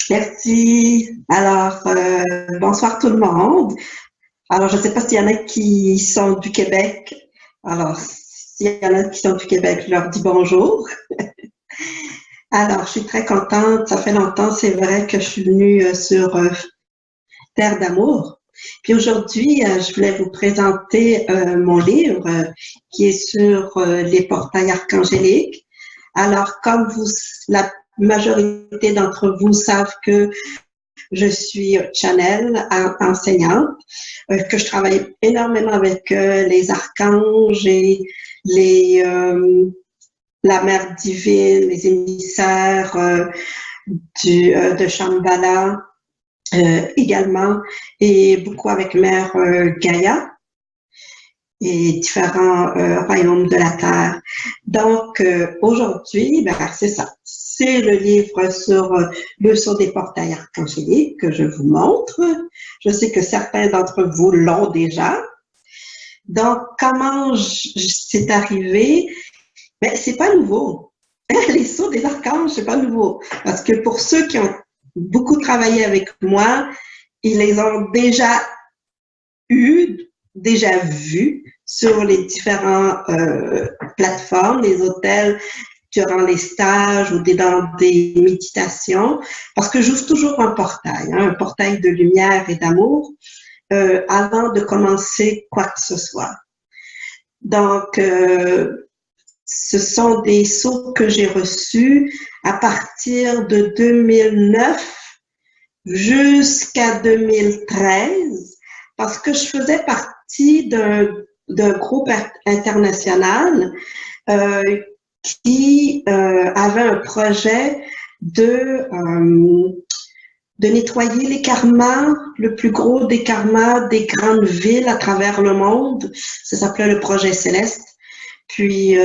Merci. Alors, bonsoir tout le monde. Alors, je ne sais pas s'il y en a qui sont du Québec. Alors, s'il y en a qui sont du Québec, je leur dis bonjour. Alors, je suis très contente. Ça fait longtemps, c'est vrai, que je suis venue sur Terre d'amour. Puis aujourd'hui, je voulais vous présenter mon livre qui est sur les portails archangéliques. Alors, comme la majorité d'entre vous savent que je suis Chanel, enseignante, que je travaille énormément avec les archanges et la mère divine, les émissaires de Shambhala également, et beaucoup avec mère Gaïa et différents royaumes de la Terre. Donc, aujourd'hui, ben, c'est ça. C'est le livre sur le saut des portails archangéliques que je vous montre. Je sais que certains d'entre vous l'ont déjà. Donc, comment c'est arrivé? Ben, c'est pas nouveau. Les sauts des archanges, c'est pas nouveau. Parce que pour ceux qui ont beaucoup travaillé avec moi, ils les ont déjà déjà vus sur les différentes plateformes, les hôtels, durant les stages ou dans des méditations, parce que j'ouvre toujours un portail de lumière et d'amour, avant de commencer quoi que ce soit. Donc, ce sont des sauts que j'ai reçus à partir de 2009 jusqu'à 2013, parce que je faisais partie d'un groupe international qui avait un projet de nettoyer les karmas, le plus gros des karmas des grandes villes à travers le monde. Ça s'appelait le projet Céleste. Puis,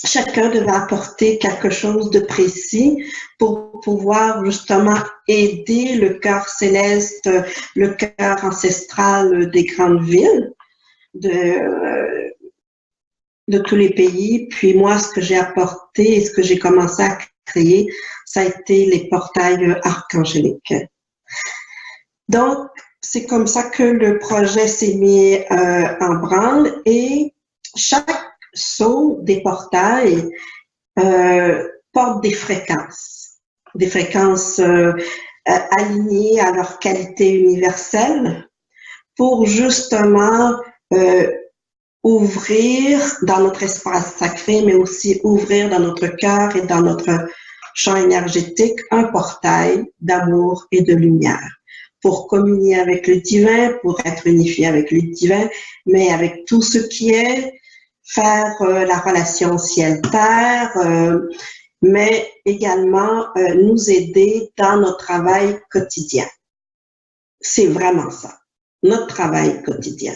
chacun devait apporter quelque chose de précis pour pouvoir justement aider le cœur céleste, le cœur ancestral des grandes villes de tous les pays. Puis moi, ce que j'ai apporté et ce que j'ai commencé à créer, ça a été les portails archangéliques. Donc, c'est comme ça que le projet s'est mis en branle et chaque saut des portails porte des fréquences alignées à leur qualité universelle pour justement ouvrir dans notre espace sacré, mais aussi ouvrir dans notre cœur et dans notre champ énergétique un portail d'amour et de lumière pour communier avec le divin, pour être unifié avec le divin, mais avec tout ce qui est, faire la relation ciel-terre, mais également nous aider dans notre travail quotidien. C'est vraiment ça, notre travail quotidien.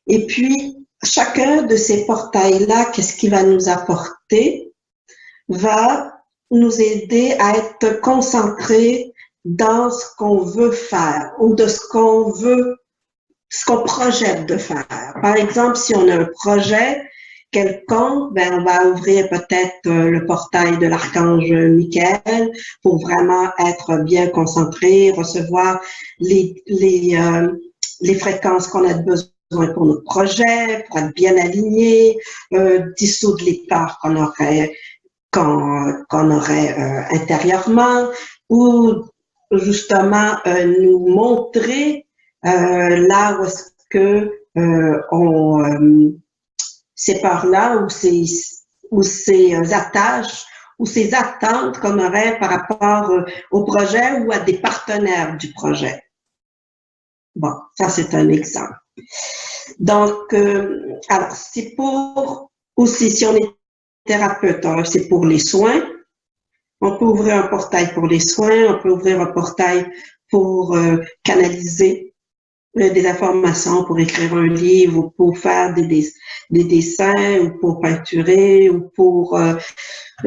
Et puis, chacun de ces portails-là, qu'est-ce qu'il va nous apporter, va nous aider à être concentrés dans ce qu'on veut faire ou de ce qu'on projette de faire. Par exemple, si on a un projet quelconque, ben on va ouvrir peut-être le portail de l'archange Michael pour vraiment être bien concentré, recevoir les fréquences qu'on a besoin pour notre projet, pour être bien aligné, dissoudre les peurs qu'on aurait intérieurement, ou justement nous montrer là où est-ce que ces peurs-là ou ces attaches ou ces attentes qu'on aurait par rapport au projet ou à des partenaires du projet. Bon, ça c'est un exemple. Donc, alors c'est pour aussi, si on est thérapeute, alors c'est pour les soins. On peut ouvrir un portail pour les soins, on peut ouvrir un portail pour canaliser des informations, pour écrire un livre, ou pour faire des dessins, ou pour peinturer, ou pour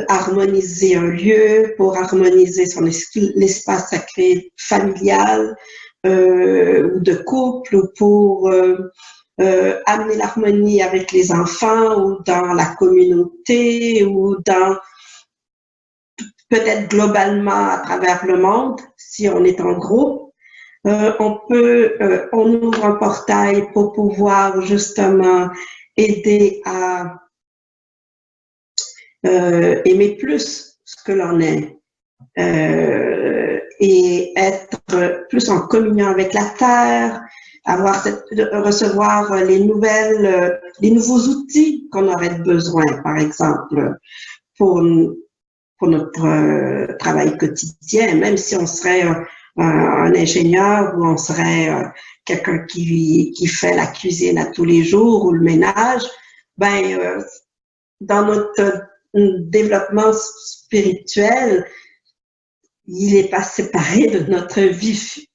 harmoniser un lieu, pour harmoniser l'espace sacré familial, ou de couple, ou pour amener l'harmonie avec les enfants, ou dans la communauté, ou dans peut-être globalement à travers le monde, si on est en groupe. On ouvre un portail pour pouvoir justement aider à aimer plus ce que l'on est et être plus en communion avec la terre, recevoir les nouveaux outils qu'on aurait besoin, par exemple, pour notre travail quotidien, même si on serait un ingénieur ou on serait quelqu'un qui fait la cuisine à tous les jours ou le ménage, dans notre développement spirituel, il n'est pas séparé de notre vie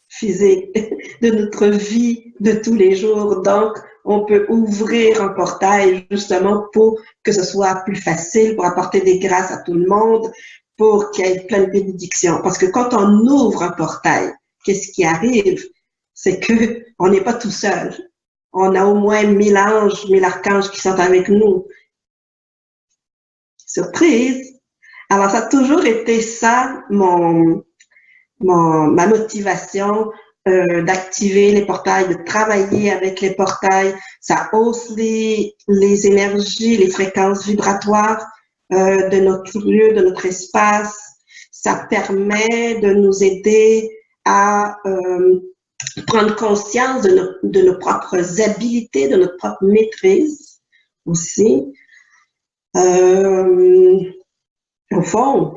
physique, de notre vie de tous les jours. Donc, on peut ouvrir un portail justement pour que ce soit plus facile, pour apporter des grâces à tout le monde, pour qu'il y ait plein de bénédictions. Parce que quand on ouvre un portail, qu'est-ce qui arrive? C'est que on n'est pas tout seul. On a au moins 1000 anges, 1000 archanges qui sont avec nous. Surprise! Alors, ça a toujours été ça, ma motivation d'activer les portails, de travailler avec les portails. Ça hausse les énergies, les fréquences vibratoires de notre lieu, de notre espace. Ça permet de nous aider à prendre conscience de nos propres habilités, de notre propre maîtrise aussi. Au fond,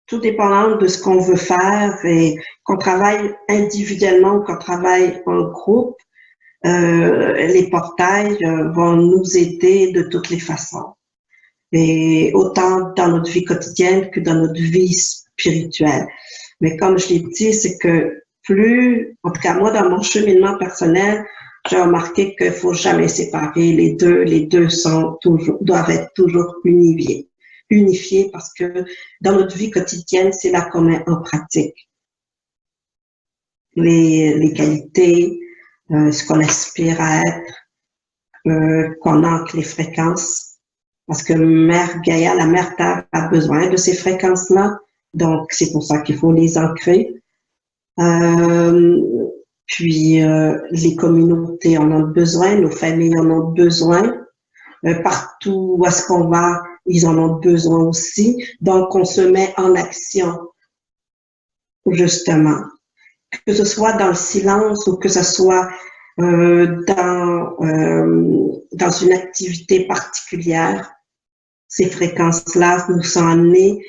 tout dépendant de ce qu'on veut faire et qu'on travaille individuellement ou qu'on travaille en groupe, les portails vont nous aider de toutes les façons. Et autant dans notre vie quotidienne que dans notre vie spirituelle. Mais comme je l'ai dit, c'est que en tout cas moi dans mon cheminement personnel, j'ai remarqué qu'il ne faut jamais séparer les deux. Les deux doivent être toujours unifiés parce que dans notre vie quotidienne, c'est là qu'on met en pratique les qualités, ce qu'on aspire à être, qu'on ancre les fréquences. Parce que Mère Gaïa, la Mère Terre, a besoin de ces fréquences-là. Donc, c'est pour ça qu'il faut les ancrer. Puis, les communautés en ont besoin, nos familles en ont besoin. Partout où est-ce qu'on va, ils en ont besoin aussi. Donc, on se met en action, justement. Que ce soit dans le silence ou que ce soit dans une activité particulière, ces fréquences-là nous sont amenées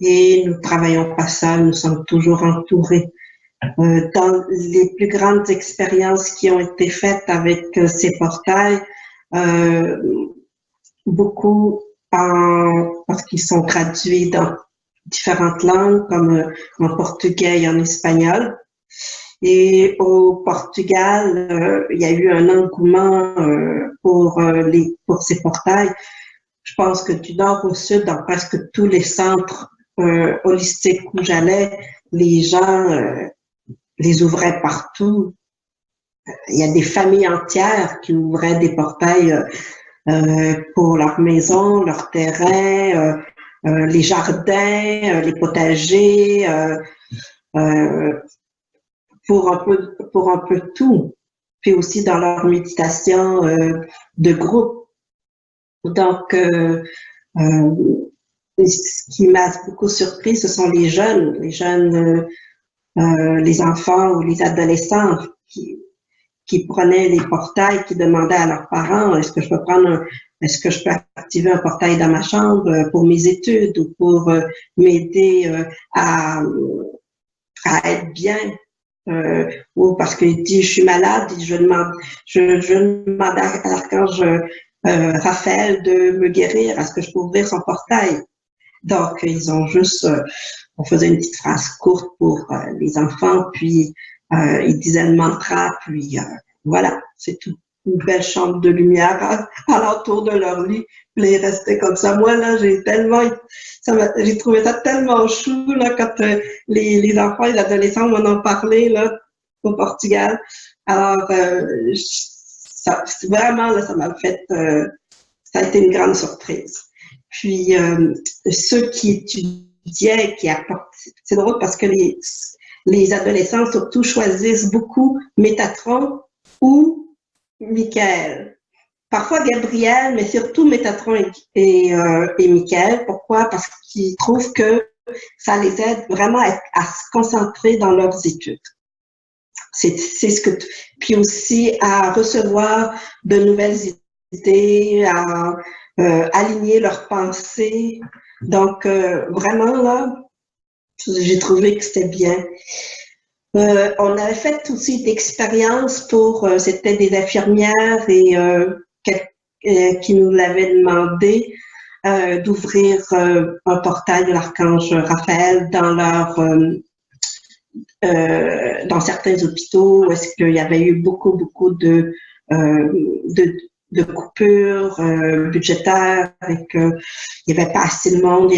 et nous travaillons pas seuls, nous sommes toujours entourés. Dans les plus grandes expériences qui ont été faites avec ces portails, beaucoup parce qu'ils sont traduits dans différentes langues, comme en portugais et en espagnol. Et au Portugal, il y a eu un engouement pour ces portails. Je pense que du nord au sud, dans presque tous les centres holistiques où j'allais, les gens les ouvraient partout. Il y a des familles entières qui ouvraient des portails pour leur maison, leur terrain, les jardins, les potagers, pour un peu tout. Puis aussi dans leur méditation de groupe. Donc, ce qui m'a beaucoup surpris, ce sont les jeunes, les enfants ou les adolescents qui prenaient les portails, qui demandaient à leurs parents, est-ce que je peux activer un portail dans ma chambre pour mes études ou pour m'aider à être bien, ou parce qu'il dit je suis malade, je demande à l'archange Raphaël de me guérir, est-ce que je peux ouvrir son portail? Donc ils ont juste, on faisait une petite phrase courte pour les enfants, puis ils disaient le mantra, puis voilà, c'est tout. Une belle chambre de lumière alentour de leur lit, puis ils restaient comme ça. Moi, là, j'ai trouvé ça tellement chou, là, quand les enfants et les adolescents m'en ont parlé, là, au Portugal. Alors, vraiment, là, ça m'a fait, ça a été une grande surprise. Puis, ceux qui étudient étudiait, qui apporte. C'est drôle parce que les adolescents surtout choisissent beaucoup Métatron ou Michael. Parfois Gabriel, mais surtout Métatron et Michael. Pourquoi? Parce qu'ils trouvent que ça les aide vraiment à se concentrer dans leurs études. C'est ce que, puis aussi à recevoir de nouvelles idées, à aligner leurs pensées. Donc, vraiment, là, j'ai trouvé que c'était bien. On avait fait aussi d'expériences pour, c'était des infirmières et qui nous l'avaient demandé d'ouvrir un portail de l'archange Raphaël dans dans certains hôpitaux où est-ce qu'il y avait eu beaucoup de coupures budgétaires et qu'il n'y avait pas assez de monde,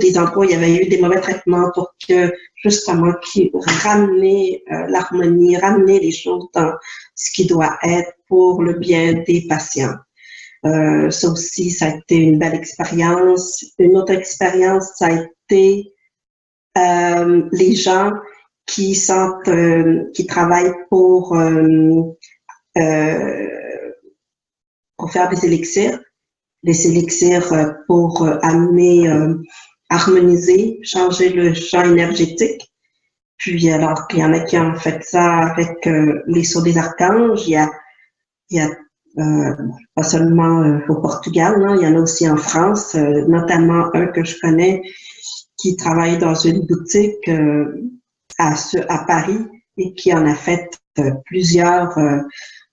des endroits où il y avait eu des mauvais traitements pour que justement ramener l'harmonie, ramener les choses dans ce qui doit être pour le bien des patients. Ça aussi, ça a été une belle expérience. Une autre expérience, ça a été les gens qui travaillent pour faire des élixirs pour amener, harmoniser, changer le champ énergétique. Puis alors qu'il y en a qui ont fait ça avec les sceaux des archanges, il y a pas seulement au Portugal, non, il y en a aussi en France, notamment un que je connais qui travaille dans une boutique à Paris et qui en a fait plusieurs,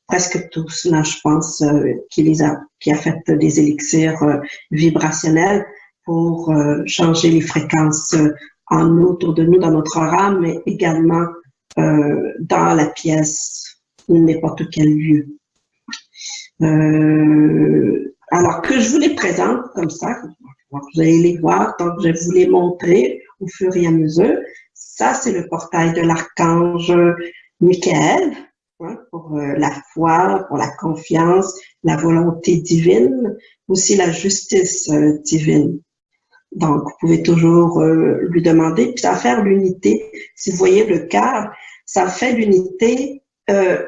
presque tous, là, je pense, qui a fait des élixirs vibrationnels pour changer les fréquences en nous, autour de nous, dans notre aura, mais également dans la pièce ou n'importe quel lieu. Alors que je vous les présente comme ça, vous allez les voir, donc je vais vous les montrer au fur et à mesure. Ça, c'est le portail de l'archange Michael, hein, pour la foi, pour la confiance, la volonté divine, aussi la justice divine. Donc, vous pouvez toujours lui demander, puis ça va faire l'unité. Si vous voyez le cœur, ça fait l'unité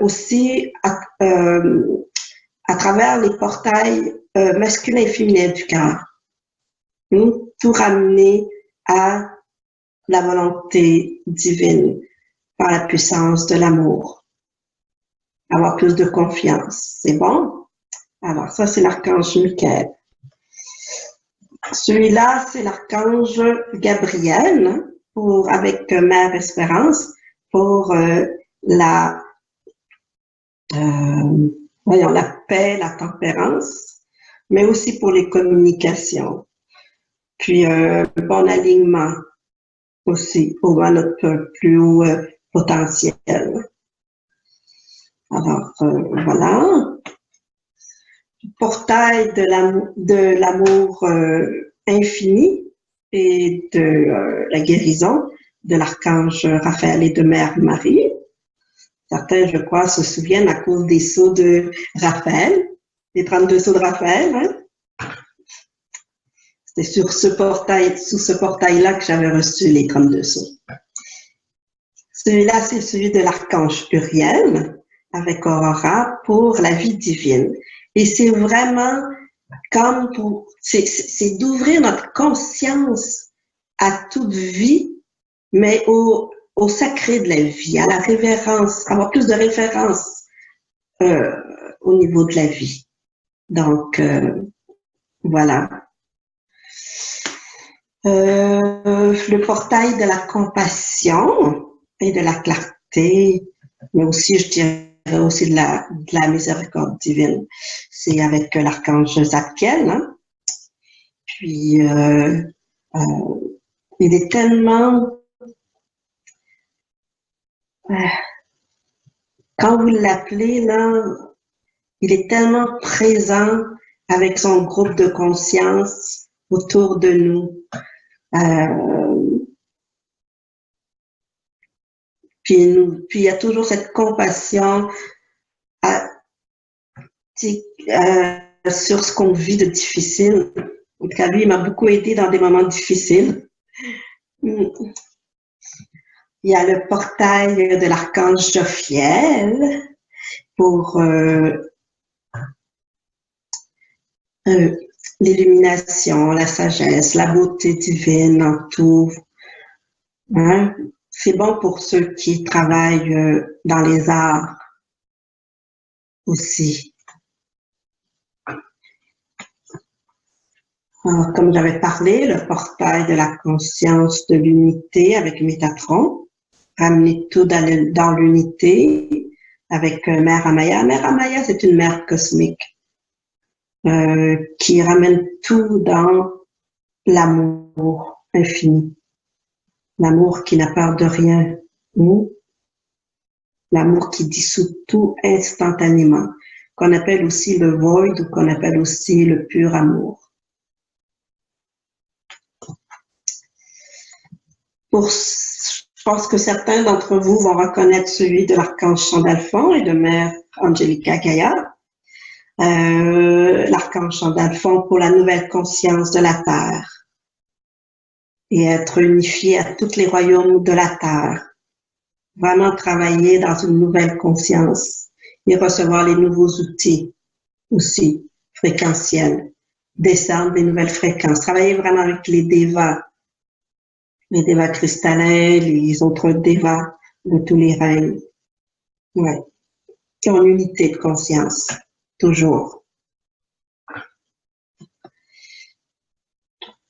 aussi à travers les portails masculins et féminins du cœur. Tout ramener à la volonté divine par la puissance de l'amour. Avoir plus de confiance. C'est bon? Alors, ça, c'est l'archange Michael. Celui-là, c'est l'archange Gabriel, avec Mère Espérance, pour la paix, la tempérance, mais aussi pour les communications. Puis, bon alignement aussi, pour notre plus haut potentiel. Alors, voilà. Portail de l'amour infini et de la guérison de l'archange Raphaël et de Mère Marie. Certains, je crois, se souviennent à cause des sceaux de Raphaël, les 32 sceaux de Raphaël. Hein? C'était sous ce portail-là que j'avais reçu les 32 sceaux. Celui-là, c'est celui de l'archange Uriel avec Aurora pour la vie divine. Et c'est vraiment comme c'est d'ouvrir notre conscience à toute vie, mais au sacré de la vie, à la révérence, avoir plus de référence au niveau de la vie. Donc, voilà. Le portail de la compassion et de la clarté, mais aussi, je dirais, aussi de la miséricorde divine. C'est avec l'archange Zadkiel. Hein? Puis, il est tellement... quand vous l'appelez, là, il est tellement présent avec son groupe de conscience autour de nous. Puis il y a toujours cette compassion sur ce qu'on vit de difficile. En tout cas, lui, il m'a beaucoup aidé dans des moments difficiles. Il y a le portail de l'archange Jophiel pour l'illumination, la sagesse, la beauté divine en tout. Hein? C'est bon pour ceux qui travaillent dans les arts aussi. Alors, comme j'avais parlé, le portail de la conscience de l'unité avec Métatron, ramener tout dans l'unité avec Mère Amaya. Mère Amaya, c'est une mère cosmique qui ramène tout dans l'amour infini. L'amour qui n'a peur de rien. L'amour qui dissout tout instantanément, qu'on appelle aussi le void ou qu'on appelle aussi le pur amour. Je pense que certains d'entre vous vont reconnaître celui de l'archange Sandalphon et de Mère Angelica Gaïa. L'archange Sandalphon pour la nouvelle conscience de la Terre et être unifié à tous les royaumes de la Terre. Vraiment travailler dans une nouvelle conscience et recevoir les nouveaux outils aussi fréquentiels, descendre des nouvelles fréquences, travailler vraiment avec les devas cristallins, les autres devas de tous les règnes. Ouais. Et en unité de conscience, toujours.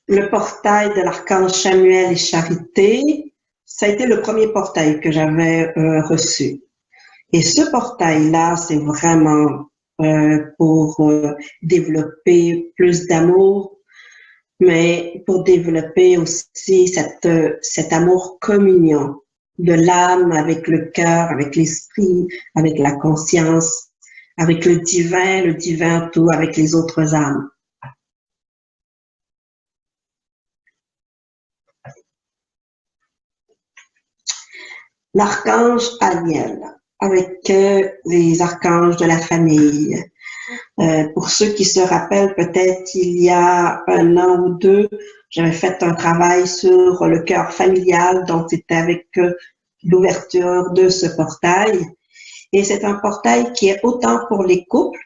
Le portail de l'archange Chamuel et Charité, ça a été le premier portail que j'avais reçu. Et ce portail-là, c'est vraiment pour développer plus d'amour, mais pour développer aussi cet amour communion de l'âme avec le cœur, avec l'esprit, avec la conscience, avec le divin tout, avec les autres âmes. L'archange Aniel, avec les archanges de la famille. Pour ceux qui se rappellent, peut-être il y a 1 an ou 2, j'avais fait un travail sur le cœur familial, donc c'était avec l'ouverture de ce portail. Et c'est un portail qui est autant pour les couples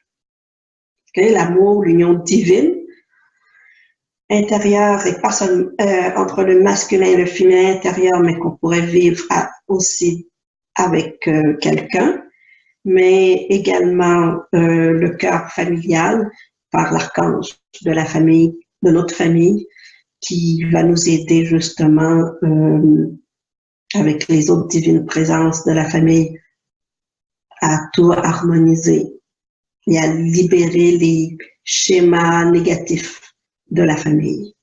que l'amour, l'union divine, intérieure et pas seulement entre le masculin et le féminin intérieur, mais qu'on pourrait vivre aussi avec quelqu'un, mais également le cœur familial par l'archange de la famille, de notre famille, qui va nous aider justement avec les autres divines présences de la famille à tout harmoniser et à libérer les schémas négatifs de la famille.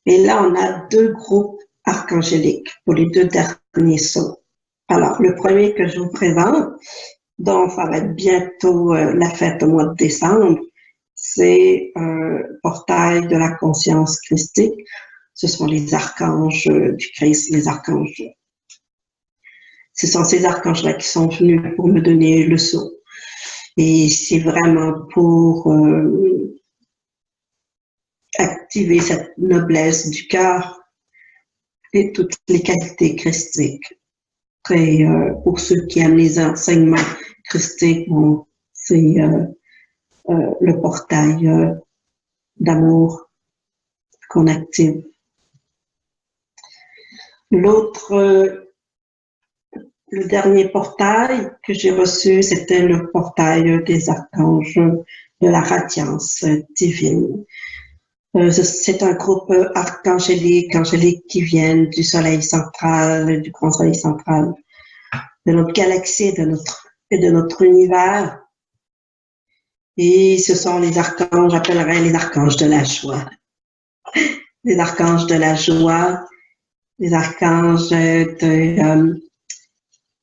Et là, on a 2 groupes archangéliques pour les 2 derniers sauts. Alors, le premier que je vous présente, dont ça va être bientôt la fête au mois de décembre, c'est portail de la conscience christique. Ce sont les archanges du Christ, les archanges. Ce sont ces archanges-là qui sont venus pour me donner le saut. Et c'est vraiment pour activer cette noblesse du cœur et toutes les qualités christiques. Et pour ceux qui aiment les enseignements christiques, bon, c'est le portail d'amour qu'on active. L'autre, le dernier portail que j'ai reçu, c'était le portail des archanges de la radiance divine. C'est un groupe archangélique, angélique qui viennent du soleil central, du grand soleil central, de notre galaxie et de notre univers. Et ce sont les archanges, j'appellerais les archanges de la joie. Les archanges de la joie, les archanges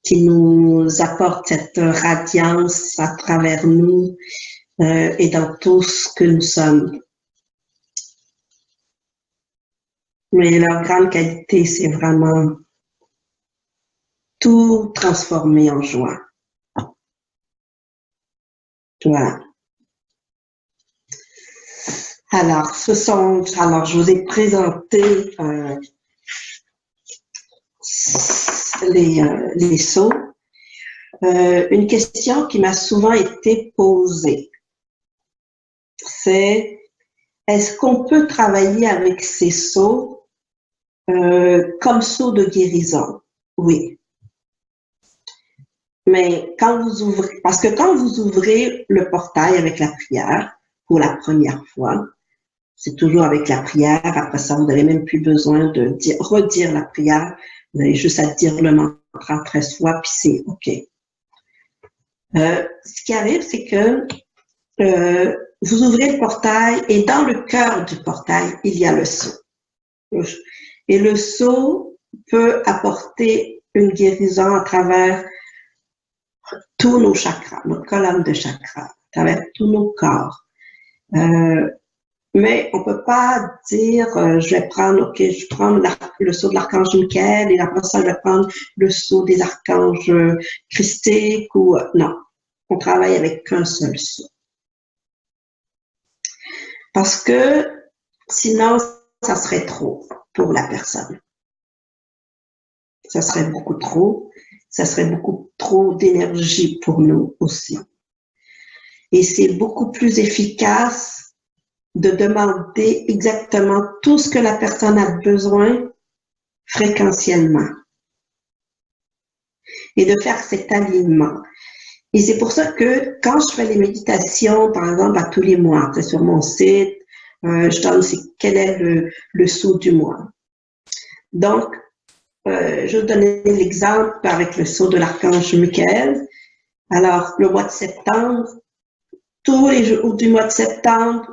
qui nous apportent cette radiance à travers nous et dans tout ce que nous sommes. Mais leur grande qualité, c'est vraiment tout transformer en joie. Voilà. Alors, je vous ai présenté les sceaux. Une question qui m'a souvent été posée, c'est est-ce qu'on peut travailler avec ces sceaux comme sceaux de guérison? Oui. Mais quand vous ouvrez, parce que quand vous ouvrez le portail avec la prière pour la première fois, c'est toujours avec la prière. Après ça, vous n'avez même plus besoin de redire la prière. Vous avez juste à dire le mantra 13 fois, puis c'est OK. Ce qui arrive, c'est que vous ouvrez le portail et dans le cœur du portail, il y a le sceau. Et le sceau peut apporter une guérison à travers tous nos chakras, notre colonne de chakras, à travers tous nos corps. Mais on peut pas dire, je vais prendre le sceau de l'archange Michael et après ça, je vais prendre le sceau des archanges christiques ou non. On travaille avec qu'un seul sceau. Parce que sinon, ça serait trop pour la personne. Ça serait beaucoup trop. Ça serait beaucoup trop d'énergie pour nous aussi. Et c'est beaucoup plus efficace de demander exactement tout ce que la personne a besoin fréquentiellement et de faire cet alignement. Et c'est pour ça que quand je fais les méditations, par exemple, à tous les mois, c'est sur mon site, je donne quel est le sceau du mois. Donc, je vais donner l'exemple avec le sceau de l'archange Michael. Alors, le mois de septembre, tous les jours du mois de septembre,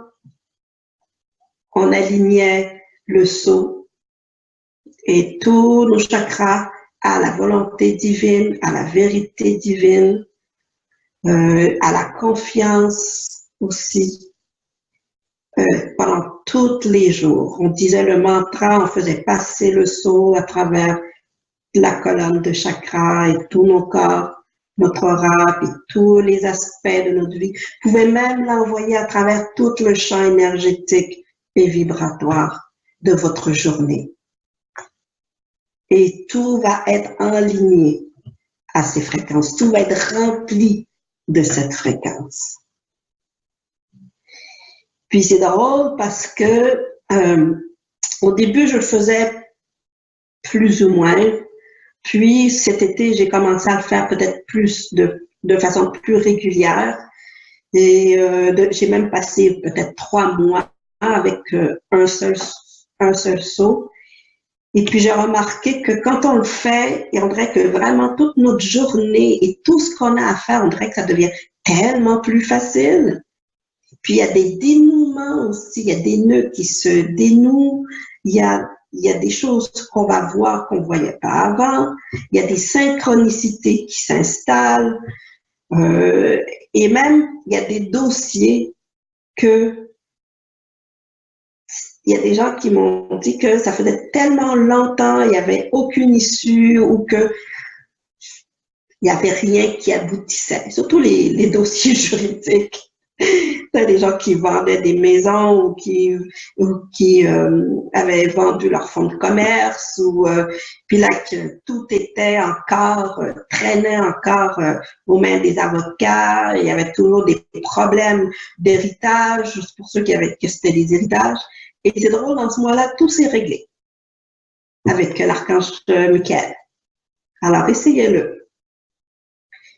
on alignait le sceau et tous nos chakras à la volonté divine, à la vérité divine, à la confiance aussi. Pendant tous les jours, on disait le mantra, on faisait passer le sceau à travers la colonne de chakras et tous nos corps, notre aura et tous les aspects de notre vie. Vous pouvez même l'envoyer à travers tout le champ énergétique et vibratoire de votre journée. Et tout va être aligné à ces fréquences. Tout va être rempli de cette fréquence. Puis c'est drôle parce que au début, je le faisais plus ou moins. Puis cet été, j'ai commencé à le faire peut-être plus de façon plus régulière. Et j'ai même passé peut-être 3 mois avec un seul sceau. Et puis j'ai remarqué que quand on le fait, on dirait que vraiment toute notre journée et tout ce qu'on a à faire, on dirait que ça devient tellement plus facile. Puis il y a des dénouements aussi, il y a des nœuds qui se dénouent, il y a des choses qu'on va voir qu'on ne voyait pas avant, il y a des synchronicités qui s'installent, et même il y a des dossiers que il y a des gens qui m'ont dit que ça faisait tellement longtemps, il n'y avait aucune issue ou que il n'y avait rien qui aboutissait, surtout les dossiers juridiques. Il y a des gens qui vendaient des maisons ou qui avaient vendu leur fonds de commerce puis là que tout était encore, traînait encore aux mains des avocats. Il y avait toujours des problèmes d'héritage pour ceux que c'était des héritages. Et c'est drôle, dans ce mois-là, tout s'est réglé avec l'archange Michael. Alors, essayez-le.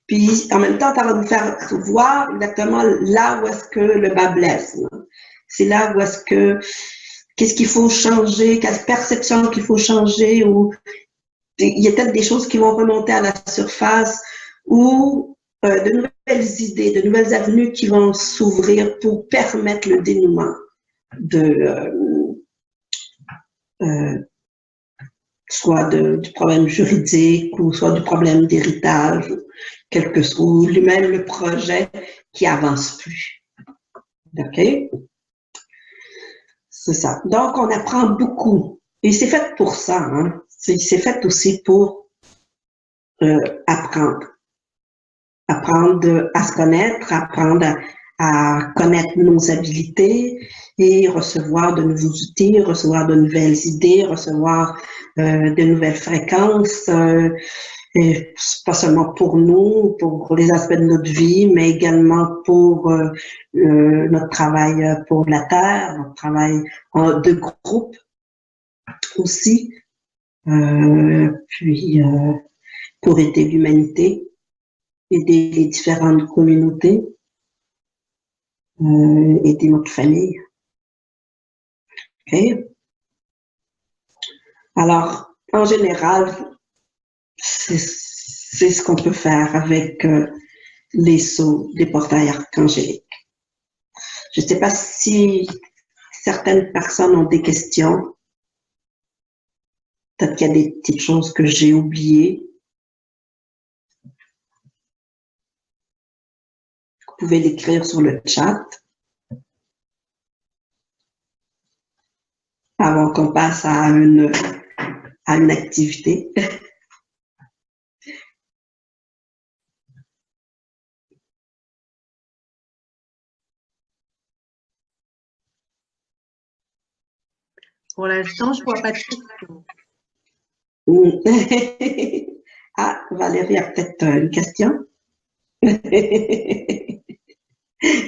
Puis, en même temps, ça va nous faire voir exactement là où est-ce que le bas blesse. C'est là où est-ce que, qu'est-ce qu'il faut changer, quelle perception qu'il faut changer, ou il y a peut-être des choses qui vont remonter à la surface, ou de nouvelles idées, de nouvelles avenues qui vont s'ouvrir pour permettre le dénouement soit du problème juridique ou soit du problème d'héritage, quel que soit, ou lui-même le projet qui avance plus. OK? C'est ça. Donc, on apprend beaucoup. Et c'est fait pour ça. Hein? C'est fait aussi pour apprendre. Apprendre à se connaître, apprendre à connaître nos habilités et recevoir de nouveaux outils, recevoir de nouvelles idées, recevoir de nouvelles fréquences, et pas seulement pour nous, pour les aspects de notre vie, mais également pour notre travail pour la Terre, notre travail de groupe aussi, puis pour aider l'humanité, aider les différentes communautés, aider notre famille. Okay? Alors, en général, c'est ce qu'on peut faire avec les sceaux des portails archangéliques. Je ne sais pas si certaines personnes ont des questions. Peut-être qu'il y a des petites choses que j'ai oubliées. Vous pouvez l'écrire sur le chat avant qu'on passe à une activité. Pour l'instant, je ne vois pas de questions. Ah, Valérie a peut-être une question.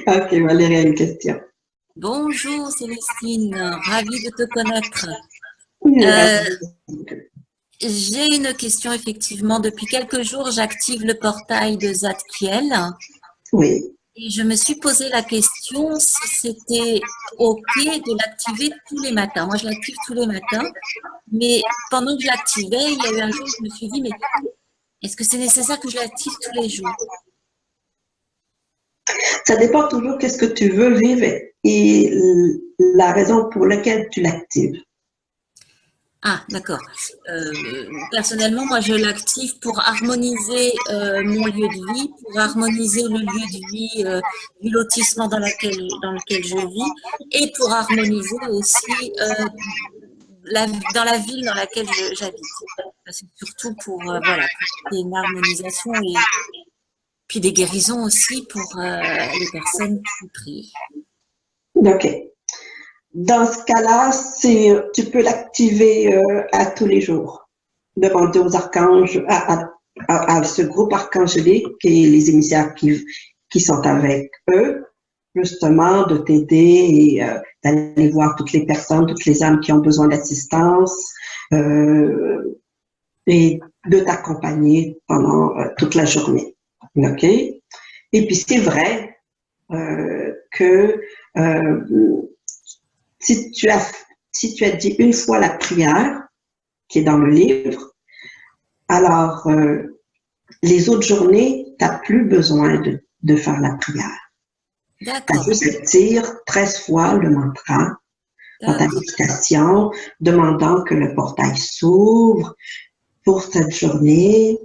Ok, Valérie a une question. Bonjour Célestine, ravie de te connaître. J'ai une question effectivement. Depuis quelques jours, j'active le portail de Zadkiel. Oui. Et je me suis posé la question si c'était OK de l'activer tous les matins. Moi, je l'active tous les matins. Mais pendant que je l'activais, il y a eu un jour où je me suis dit, mais est-ce que c'est nécessaire que je l'active tous les jours? Ça dépend toujours qu'est-ce que tu veux vivre et la raison pour laquelle tu l'actives. Ah, d'accord. Personnellement, moi, je l'active pour harmoniser mon lieu de vie, pour harmoniser le lieu de vie du lotissement dans lequel je vis et pour harmoniser aussi dans la ville dans laquelle j'habite. C'est surtout pour, voilà, pour une harmonisation et puis des guérisons aussi pour les personnes qui prient. OK. Dans ce cas-là, tu peux l'activer à tous les jours. Demander aux archanges, à ce groupe archangélique et les émissaires qui sont avec eux, justement, de t'aider et d'aller voir toutes les personnes, toutes les âmes qui ont besoin d'assistance et de t'accompagner pendant toute la journée. OK? Et puis, c'est vrai que si tu as dit une fois la prière qui est dans le livre, alors les autres journées, tu n'as plus besoin de faire la prière. Tu as juste à dire 13 fois le mantra dans ta méditation, demandant que le portail s'ouvre pour cette journée,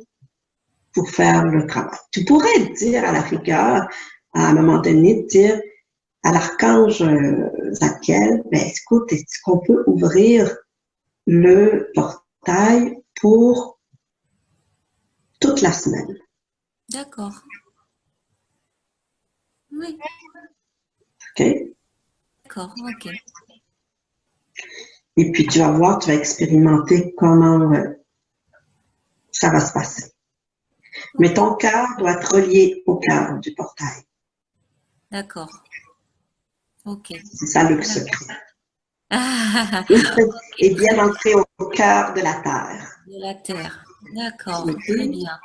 pour faire le travail. Tu pourrais dire à la rigueur, à un moment donné, dire à l'archange Zadkiel, ben, écoute, est-ce qu'on peut ouvrir le portail pour toute la semaine? D'accord. Oui. OK? D'accord, OK. Et puis, tu vas voir, tu vas expérimenter comment ça va se passer. Mais ton cœur doit être relié au cœur du portail. D'accord. OK. C'est ça le secret. Et bien ancré au cœur de la terre. De la terre. D'accord, très bien.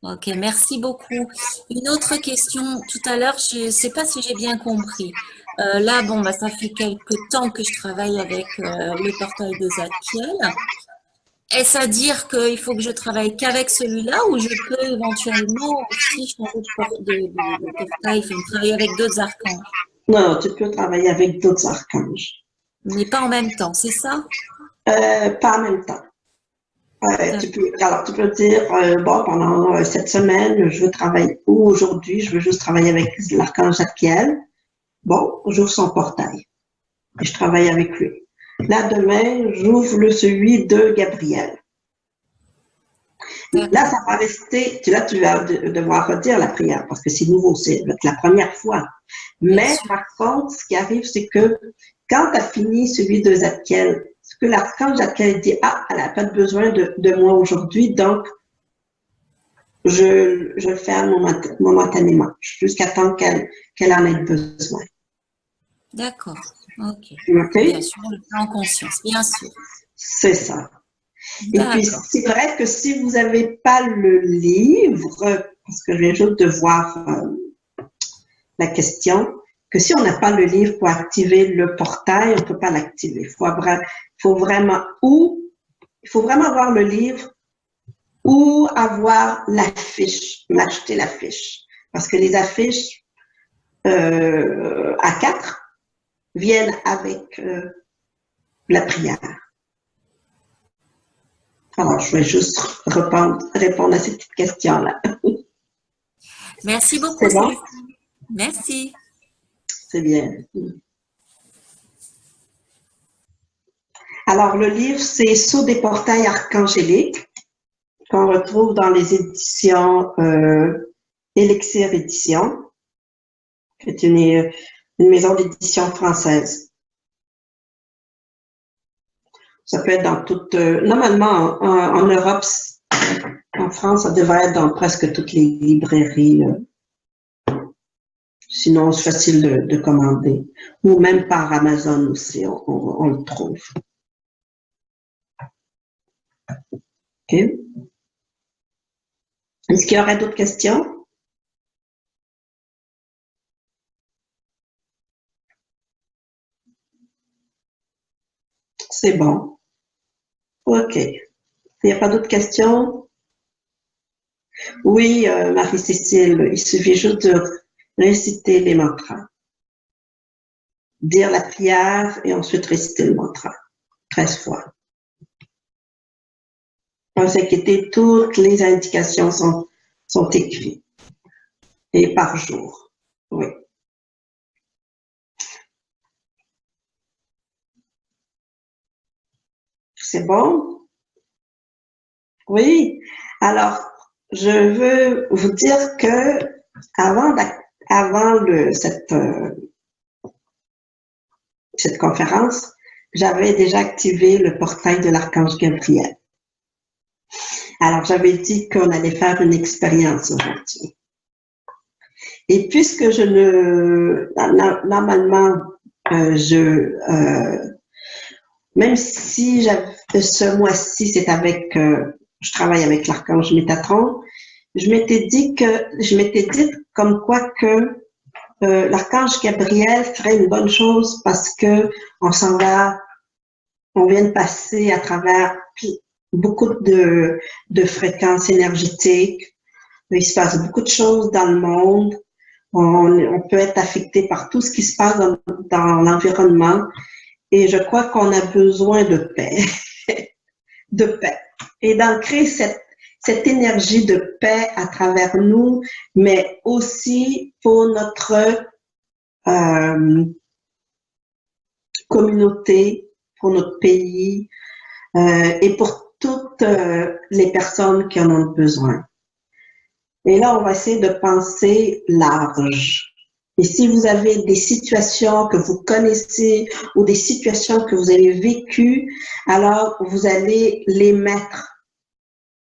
Ok, merci beaucoup. Une autre question, tout à l'heure, je ne sais pas si j'ai bien compris. Là, bon, bah, ça fait quelque temps que je travaille avec le portail de Zadkiel. Est-ce à dire qu'il faut que je travaille qu'avec celui-là ou je peux éventuellement aussi changer de portail, enfin, travailler avec d'autres archanges? Non, tu peux travailler avec d'autres archanges. Mais pas en même temps, c'est ça? Pas en même temps. Tu peux dire, bon, pendant cette semaine, je veux travailler, ou aujourd'hui, je veux juste travailler avec l'archange Zadkiel. Bon, j'ouvre son portail. Et je travaille avec lui. Là, demain, j'ouvre celui de Gabriel. Là, ça va rester, là, tu vas devoir redire la prière parce que c'est nouveau, c'est la première fois Mais par contre, ce qui arrive, c'est que quand tu as fini celui de Zadkiel, ce que l'archange Zadkiel dit, ah, elle n'a pas besoin de moi aujourd'hui, donc je le fais momentanément, jusqu'à temps qu'elle en ait besoin. D'accord. Ok. Okay? Bien sûr, le plan en conscience, bien sûr. C'est ça. Et puis, c'est vrai que si vous n'avez pas le livre, parce que je viens juste de voir la question, que si on n'a pas le livre pour activer le portail, on ne peut pas l'activer. Il faut vraiment avoir le livre ou avoir l'affiche, m'acheter l'affiche. Parce que les affiches A4 viennent avec la prière. Alors, je vais juste répondre à cette petite question-là. Merci beaucoup. C'est bon? Merci. C'est bien. Alors, le livre, c'est Sceau des portails archangéliques, qu'on retrouve dans les éditions Élixir Édition, qui est une maison d'édition française. Ça peut être dans toute... normalement, en Europe, en France, ça devrait être dans presque toutes les librairies. Sinon, c'est facile de commander. Ou même par Amazon aussi, on le trouve. OK. Est-ce qu'il y aurait d'autres questions? C'est bon. OK. Il n'y a pas d'autres questions? Oui, Marie-Cécile, il suffit juste de réciter les mantras. Dire la prière et ensuite réciter le mantra 13 fois. Ne vous inquiétez, toutes les indications sont écrites. Et par jour. Oui. C'est bon? Oui. Alors, je veux vous dire que avant cette conférence, j'avais déjà activé le portail de l'archange Gabriel. Alors, j'avais dit qu'on allait faire une expérience aujourd'hui. Et puisque normalement, même si ce mois-ci, c'est avec, je travaille avec l'archange Métatron, je m'étais dit comme quoi que l'archange Gabriel ferait une bonne chose parce que on vient de passer à travers beaucoup de fréquences énergétiques. Il se passe beaucoup de choses dans le monde. On peut être affecté par tout ce qui se passe dans l'environnement. Et je crois qu'on a besoin de paix, de paix. Et d'ancrer cette énergie de paix à travers nous, mais aussi pour notre communauté, pour notre pays et pour toutes les personnes qui en ont besoin. Et là, on va essayer de penser large. Et si vous avez des situations que vous connaissez ou des situations que vous avez vécues, alors vous allez les mettre,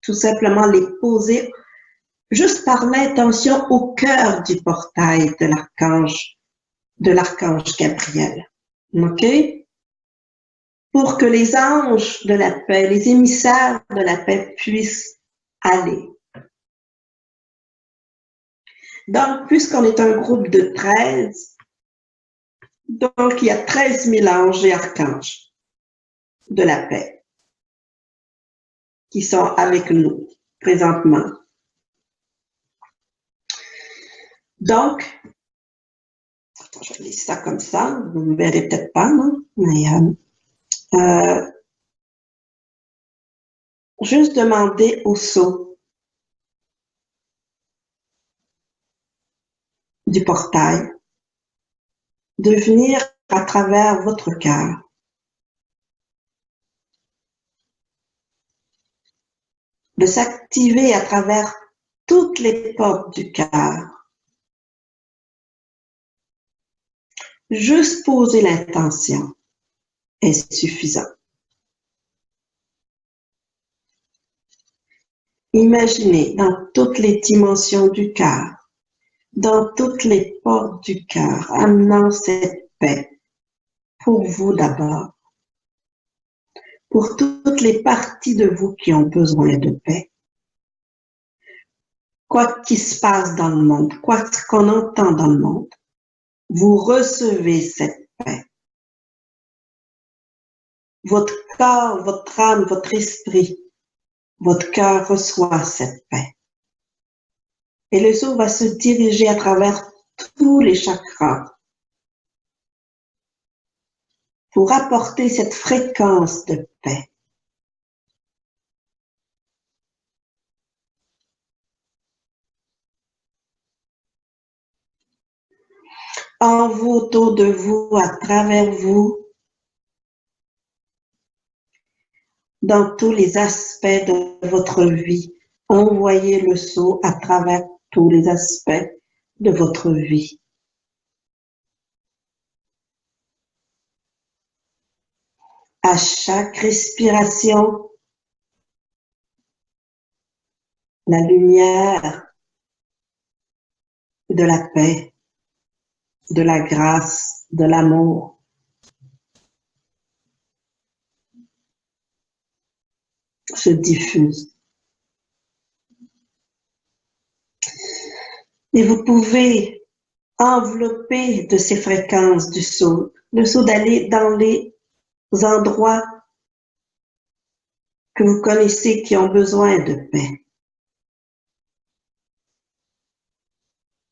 tout simplement les poser, juste par l'intention au cœur du portail de l'archange Gabriel. OK? Pour que les anges de la paix, les émissaires de la paix puissent aller. Donc, puisqu'on est un groupe de 13, donc il y a 13 000 anges et archanges de la paix qui sont avec nous présentement. Donc, je vais laisser ça comme ça, vous ne verrez peut-être pas, non? Mais juste demander au sceau du portail de venir à travers votre cœur. De s'activer à travers toutes les portes du cœur. Juste poser l'intention est suffisant. Imaginez dans toutes les dimensions du cœur, dans toutes les portes du cœur, amenant cette paix pour vous d'abord, pour toutes les parties de vous qui ont besoin de paix. Quoi qu'il se passe dans le monde, quoi qu'on entend dans le monde, vous recevez cette paix. Votre corps, votre âme, votre esprit, votre cœur reçoit cette paix. Et le son va se diriger à travers tous les chakras pour apporter cette fréquence de paix. En vous, autour de vous, à travers vous, dans tous les aspects de votre vie, envoyez le sceau à travers tous les aspects de votre vie. À chaque respiration, la lumière de la paix, de la grâce, de l'amour se diffuse. Et vous pouvez envelopper de ces fréquences du sceau, le sceau d'aller dans les endroits que vous connaissez qui ont besoin de paix.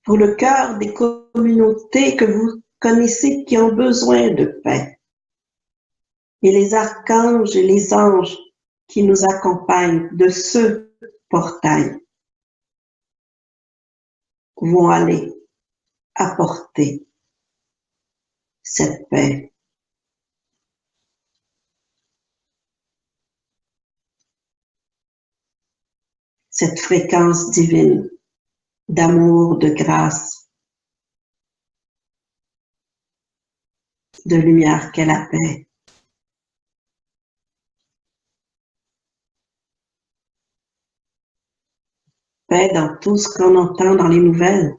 Pour le cœur des communautés que vous connaissez qui ont besoin de paix. Et les archanges et les anges qui nous accompagnent de ce portail vont aller apporter cette paix. Cette fréquence divine d'amour, de grâce, de lumière qu'est la paix. Paix dans tout ce qu'on entend dans les nouvelles.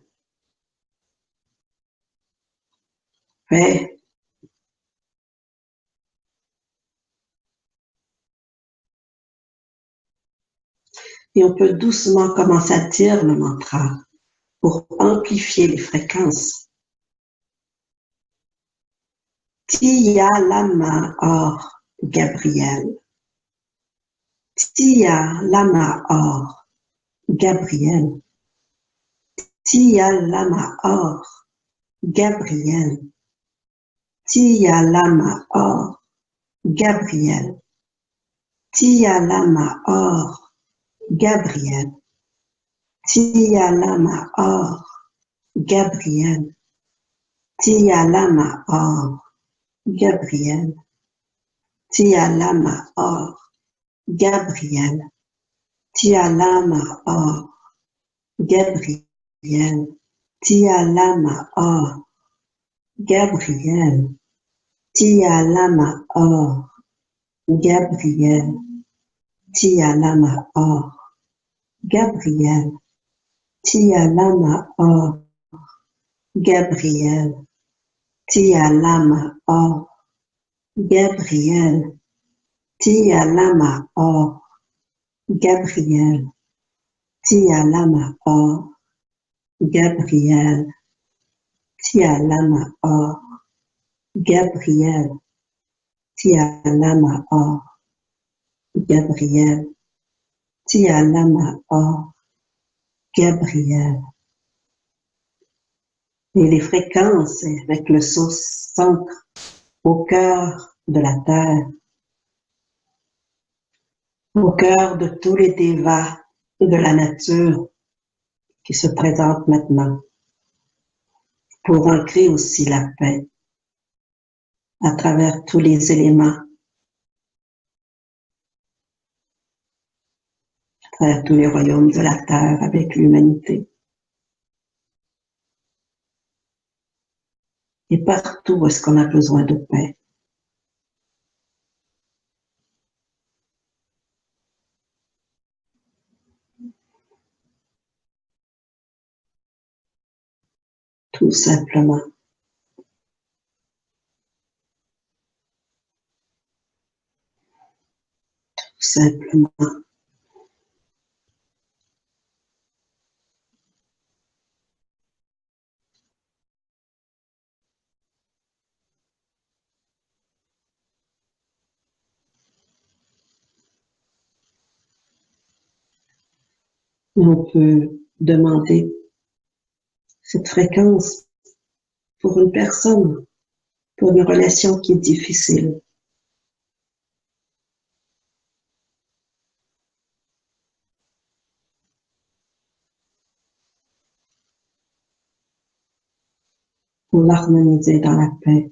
Paix. Et on peut doucement commencer à dire le mantra pour amplifier les fréquences. Tia Lama Or Gabriel. Tia Lama Or Gabriel. Tia Lama Or Gabriel. Tia Lama Or Gabriel. Tia Lama Or Gabriel. Tia Lama Or Gabriel. Tia Lama Or Gabriel. Tia Lama Or Gabriel. Tia Lama Or Gabriel. Tia Lama Or Gabriel. Tia Lama Or Gabriel. Tia Lama Or Gabriel. Tia Lama Or Gabriel. Tia Lama Or Gabriel. Tia Lama Or Gabriel. Tia Lama Or Gabriel. Tia Lama Or Gabriel. Tia Lama Or Gabriel. Tia Lama Or Gabriel. Et les fréquences avec le sceau s'ancrent au cœur de la terre, au cœur de tous les dévas de la nature qui se présentent maintenant pour ancrer aussi la paix à travers tous les éléments, à travers tous les royaumes de la terre avec l'humanité. et partout où est-ce qu'on a besoin de paix. Tout simplement. Tout simplement. On peut demander cette fréquence pour une personne, pour une relation qui est difficile. Pour l'harmoniser dans la paix.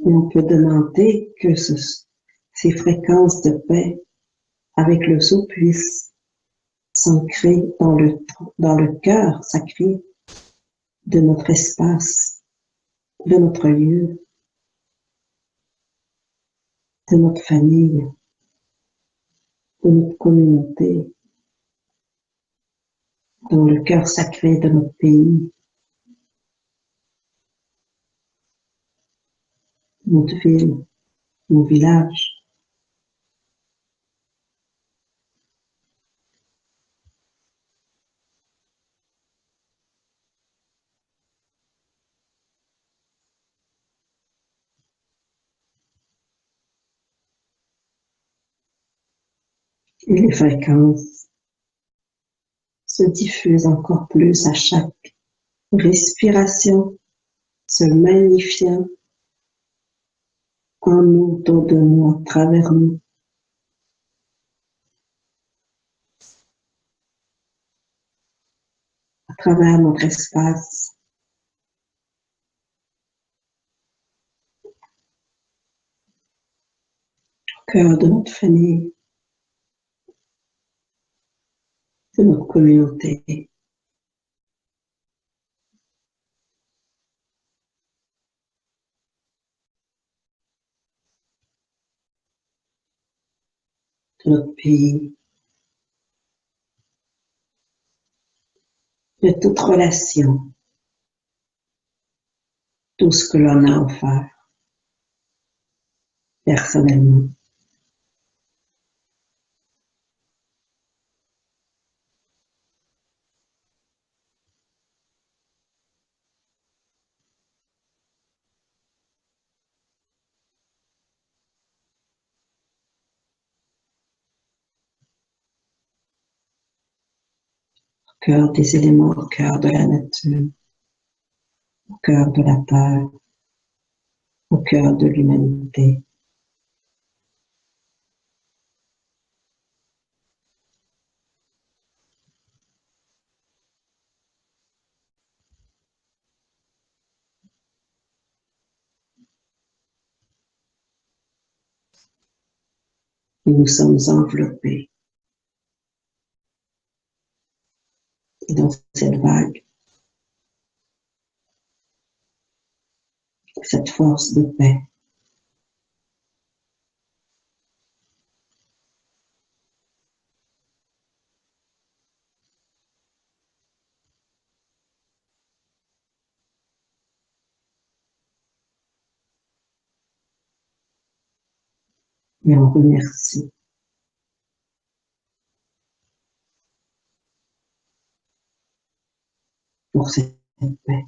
Et on peut demander que ces fréquences de paix avec le sceau puissent s'ancrer dans le cœur sacré de notre espace, de notre lieu, de notre famille, de notre communauté, dans le cœur sacré de notre pays, notre ville, nos villages. Et les fréquences se diffusent encore plus à chaque respiration, se magnifiant en nous, autour de nous, à travers nous. À travers notre espace. Au cœur de notre famille, de notre communauté. De notre pays, de toute relation, tout ce que l'on a offert personnellement. Au cœur des éléments, au cœur de la nature, au cœur de la terre, au cœur de l'humanité. Et nous sommes enveloppés dans cette vague, cette force de paix. Et on remercie pour cette paix.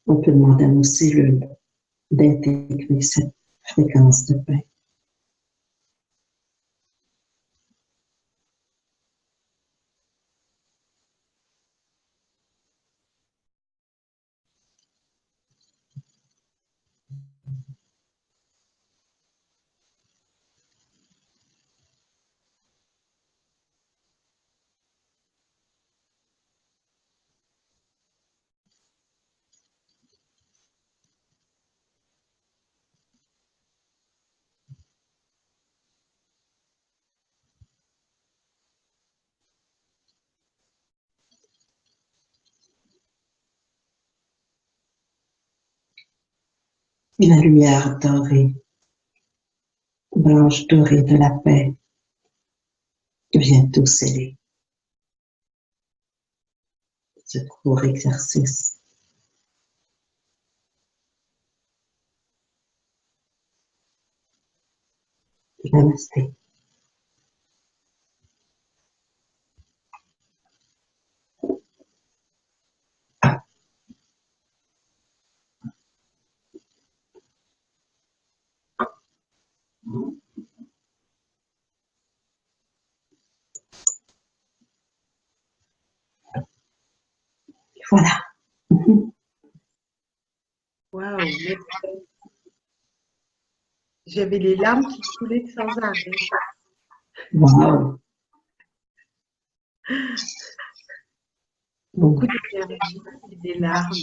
On peut demander à nos cellules d'intégrer cette fréquence de paix. Et la lumière dorée, blanche dorée de la paix, vient tout sceller ce court exercice. Namasté. Voilà. Waouh, j'avais les larmes qui coulaient sans arrêt. Wow. Beaucoup d'énergie et des larmes.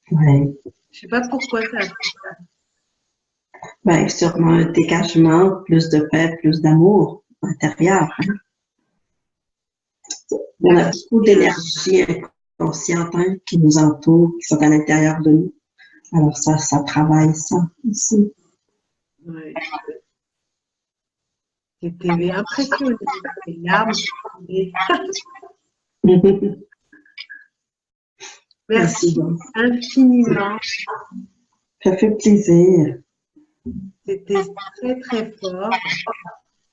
Ouais. Je sais pas pourquoi ça a fait ça. Ben, sûrement un dégagement, plus de paix, plus d'amour intérieur. Hein? On a beaucoup d'énergie inconsciente hein, qui nous entoure, qui sont à l'intérieur de nous. Alors ça travaille ça aussi. Ouais. J'étais impressionnée par les larmes qui coulaient. Merci infiniment. Ça fait plaisir. C'était très, très fort.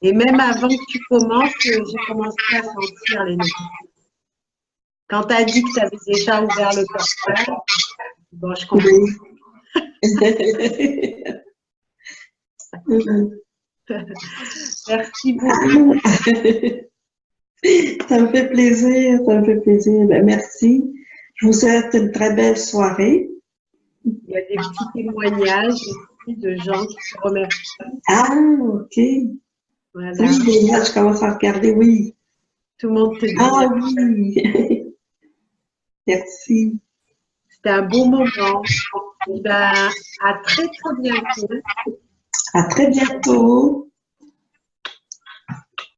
Et même avant que tu commences, j'ai commencé à sentir les notes. Quand tu as dit que tu avais déjà ouvert le portail, bon, je comprends. Merci beaucoup. Ça me fait plaisir, ça me fait plaisir. Ben, merci. Je vous souhaite une très belle soirée. Il y a des petits témoignages aussi de gens qui te remercient. Ah, OK. Voilà. Oui, là, je commence à regarder, oui. Tout le monde te dit. Ah oui. Merci. C'était un bon moment. Ben, à très, très bientôt. À très bientôt.